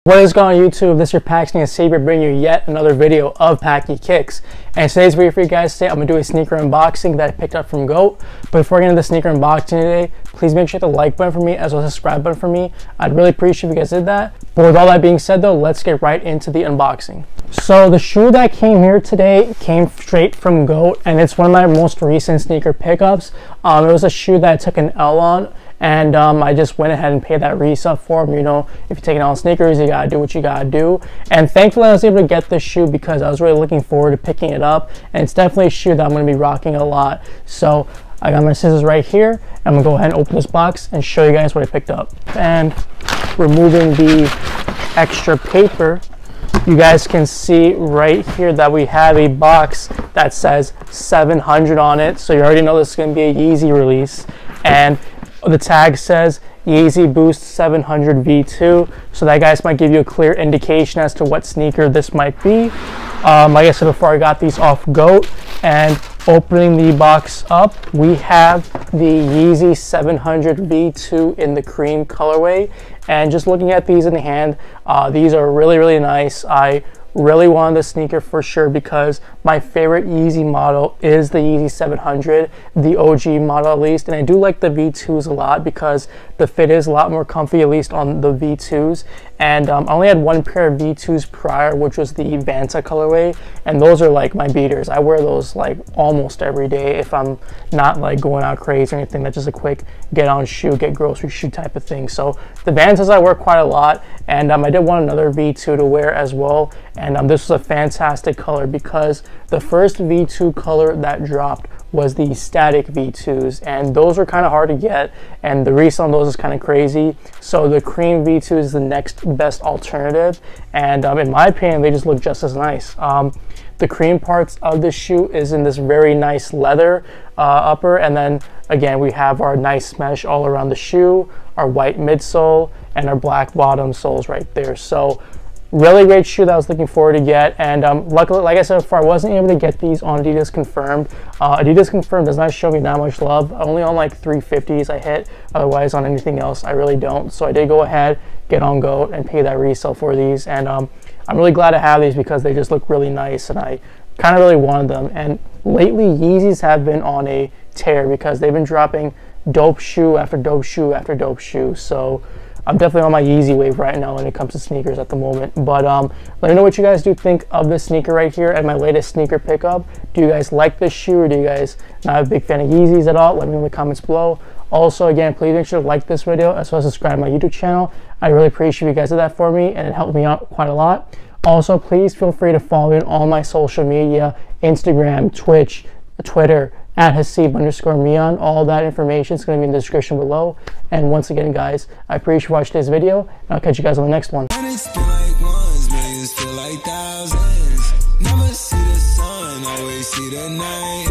What is going on YouTube? This is your Paxton Savior bringing you yet another video of Packy Kicks. And today's video for you guys today, I'm going to do a sneaker unboxing that I picked up from GOAT. But before I get into the sneaker unboxing today, please make sure to hit the like button for me as well as the subscribe button for me. I'd really appreciate if you guys did that. But with all that being said though, let's get right into the unboxing. So the shoe that came here today came straight from GOAT, and it's one of my most recent sneaker pickups. It was a shoe that I took an L on. And I just went ahead and paid that resale for them. You know, if you're taking on sneakers, you gotta do what you gotta do. And thankfully, I was able to get this shoe because I was really looking forward to picking it up. And it's definitely a shoe that I'm gonna be rocking a lot. So I got my scissors right here. I'm gonna go ahead and open this box and show you guys what I picked up. And removing the extra paper, you guys can see right here that we have a box that says 700 on it. So you already know this is gonna be a Yeezy release. And the tag says Yeezy Boost 700 V2, so that guys might give you a clear indication as to what sneaker this might be. Like I said before, I got these off GOAT, and opening the box up, we have the Yeezy 700 V2 in the cream colorway. And just looking at these in the hand, these are really nice. I really wanted the sneaker for sure because my favorite Yeezy model is the Yeezy 700, the OG model at least, and I do like the V2s a lot because the fit is a lot more comfy, at least on the V2s. And I only had one pair of V2s prior, which was the Vanta colorway, and those are like my beaters. I wear those like almost every day if I'm not like going out crazy or anything. That's just a quick get on shoe, get grocery shoe type of thing. So the Vantas I wear quite a lot, and I did want another V2 to wear as well. And this was a fantastic color because the first V2 color that dropped was the static V2s, and those were kind of hard to get, and the resale on those is kind of crazy. So the cream V2 is the next best alternative, and in my opinion, they just look just as nice. The cream parts of the shoe is in this very nice leather upper, and then again we have our nice mesh all around the shoe, our white midsole, and our black bottom soles right there. So really great shoe that I was looking forward to get, and luckily, like I said before, I wasn't able to get these on Adidas Confirmed. Adidas Confirmed does not show me that much love. Only on like 350s I hit, otherwise on anything else I really don't. So I did go ahead, get on GOAT, and pay that resale for these, and I'm really glad to have these because they just look really nice, and I kind of really wanted them. And lately Yeezys have been on a tear because they've been dropping dope shoe after dope shoe after dope shoe. So I'm definitely on my Yeezy wave right now when it comes to sneakers at the moment. But let me know what you guys do think of this sneaker right here and my latest sneaker pickup. Do you guys like this shoe, or do you guys not a big fan of Yeezys at all? Let me know in the comments below. Also, again, please make sure to like this video as well as subscribe to my YouTube channel. I really appreciate if you guys did that for me, and it helped me out quite a lot. Also, please feel free to follow me on all my social media, Instagram, Twitch, Twitter, at Hasib_Mian. All that information is going to be in the description below. And once again, guys, I appreciate you watching today's video, and I'll catch you guys on the next one. Never see the sun, always see the night.